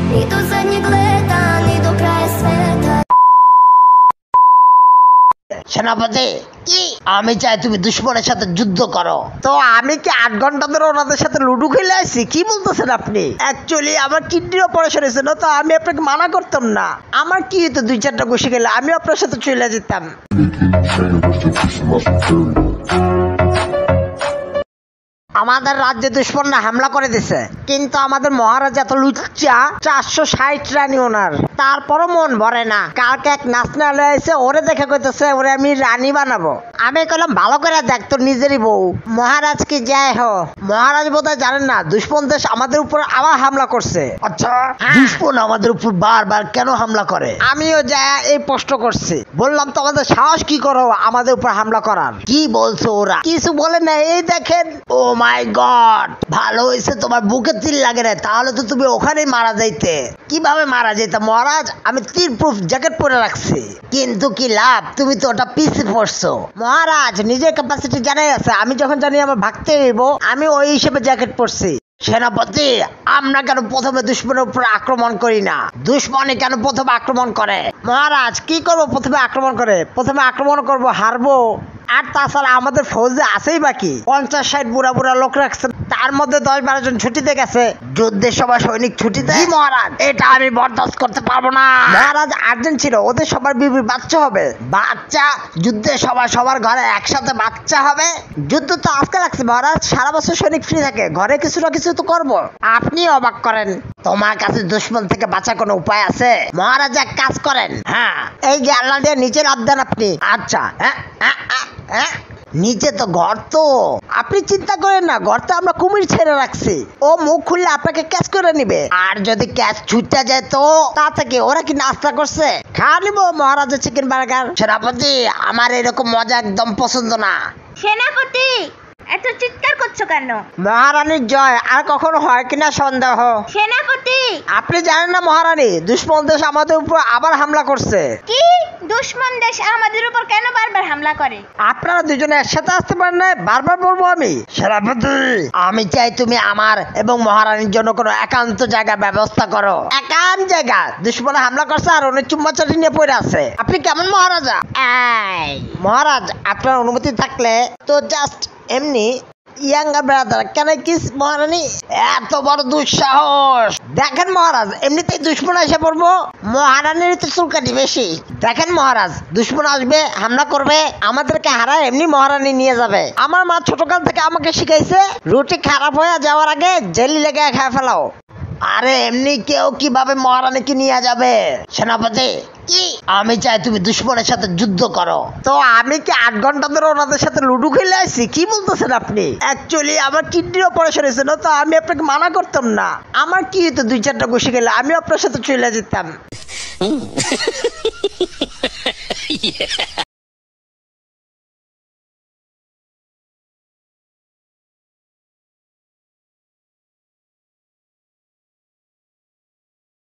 Idu zadnjeg leta, ni do kraja sveta. সেনাপতি কি আমি চাই তুমি দুশমনের সাথে যুদ্ধ করো। তো আমি কি 8 ঘন্টা ধরে ওনাদের সাথে লুডো খেলে আসছি? কি বলতেছেন আপনি? অ্যাকচুয়ালি আমার কিডনির অপারেশন হয়েছিল, তো আমি আপনাকে মানা করতাম না। আমার কি হতো 2-4টা ঘুষি খেলে আমি আপনার সাথে চলে যেতাম। আমাদের রাজ্যে দুশ্মনরা হামলা করে দিছে, কিন্তু আমাদের মহারাজ এত লুচ্চা, 460 রানী ওনার, তারপরও মন ভরে না। কালকে এক নাচনা লয়েছে, ওরে দেখে কইতেছে ওরে আমি রানী বানাবো। আমি কইলাম ভালো করে দেখ তোর নিজেরই বউ। মহারাজ কি যায় হো, মহারাজ বোধহয় জানেন না দুশ্মন দেশ আমাদের উপর আবার হামলা করছে। আচ্ছা দুশ্মন আমাদের উপর বারবার কেন হামলা করে? আমিও যায় এই প্রশ্ন করছি, বললাম তোমাদের সাহস কি করো আমাদের উপর হামলা করার? কি বলছো ওরা? কিছু বলে না, এই দেখেন। ও মাই গড, ভালো হয়েছে তোমার বুকে তীর লাগে না, তাহলে তো তুমি ওখানেই মারা যাইতে। কিভাবে মারা যেতে মহারাজ? আমি তীর প্রুফ জ্যাকেট পরে রাখছি। কিন্তু কি লাভ, তুমি তো ওটা পিছে পড়ছো। মহারাজ নিজের ক্যাপাসিটি জানাই আছে, আমি যখন জানি আমার ভাগতে হইব আমি ওই হিসেবে জ্যাকেট পরছি। সেনাপতি আমরা কেন প্রথমে দুশ্মনের উপর আক্রমণ করি না? দুশ্মনে কেন প্রথমে আক্রমণ করে? মহারাজ কি করব প্রথমে আক্রমণ করে? প্রথমে আক্রমণ করব, হারবো। আর তাছাড়া আমাদের ফৌজে আছেই বাকি 50-60 বুড়া বুড়া লোক রাখছেন, তার মধ্যে 10-12 জন ছুটিতে গেছে। যুদ্ধের সময় সৈনিক ছুটিতে? মহারাজ এটা আমি বরদাস্ত করতে পারবো না। মহারাজ আর্জেন্ট ছিল, ওদের সবার বিবি বাচ্চা হবে। বাচ্চা? যুদ্ধের সময় সবার ঘরে একসাথে বাচ্চা হবে? যুদ্ধ তো আজকে লাগছে মহারাজ, সারা বছর সৈনিক ফ্রি থাকে, ঘরে কিছু না কিছু তো করবো। আপনি অবাক করেন, তোমার কাছে দুশ্মন থেকে বাঁচার কোনো উপায় আছে? মহারাজ এক কাজ করেন, হ্যাঁ এই জানলা দিয়ে নিচে লাফ দেন আপনি। আচ্ছা নিচে তো ঘর, তো আপনি চিন্তা করেন না, ঘরটা আমরা কুমির ছেড়ে রাখছি, ও মুখ খুললে আপনাকে ক্যাচ করে নিবে। আর যদি ক্যাচ ছুটতে যায় তো তা থেকে ওরা কি নাস্তা করছে? খাওয়া নিবো মহারাজের চিকেন বার্গার। সেনাপতি আমার এরকম মজা একদম পছন্দ না। সেনাপতি এত চিৎকার করছো কেন? মহারানীর জয় আর কখনো হয় কিনা সন্দেহ। সেনাপতি আপনি জানেন না মহারানী দুশ্মন দেশ আমাদের উপর আবার হামলা করছে? কি? দুশ্মন দেশ আমাদের উপর কেন বারবার হামলা করে? আপনারা দুজনে একসাথে আসতে পারেন না, বারবার বলবো আমি। সেনাপতি আমি চাই তুমি আমার এবং মহারানীর জন্য কোনো একান্ত জায়গা ব্যবস্থা করো। একান্ত জায়গা? দুশ্মনে হামলা করছে আর উনি চুম্মাচাটি নিয়ে পড়ে আছে। আপনি কেমন মহারাজা? মহারাজ আপনার অনুমতি থাকলে তো জাস্ট এমনি ইয়াঙ্গা ব্রাদার কেন কিস মহারানী? এত বড় দুঃসাহস! দেখেন মহারাজ এমনিতেই দুশ্মন এসে পড়বো, মহারানীর তো চুলকানি বেশি। দেখেন মহারাজ দুশ্মন আসবে, হামলা করবে, আমাদেরকে হারায় এমনি মহারানী নিয়ে যাবে। আমার মা ছোটকাল থেকে আমাকে শিখাইছে রুটি খারাপ হয়ে যাওয়ার আগে জেলি লেগে খেয়ে ফেলাও। আরে এমনি কেউ কিভাবে মহারানীকে নিয়ে যাবে? সেনাপতি কি আমি চাই তুমি দুশ্মনের সাথে যুদ্ধ করো। তো আমি কি 8 ঘন্টা ধরে ওনাদের সাথে লুডো খেলে আসছি? কি বলতেছেন আপনি? অ্যাকচুয়ালি আমার কিডনির অপারেশন হয়েছিল, তো আমি আপনাকে মানা করতাম না। আমার কি হতো 2-4টা ঘুষি খেলে আমি আপনার সাথে চলে যেতাম।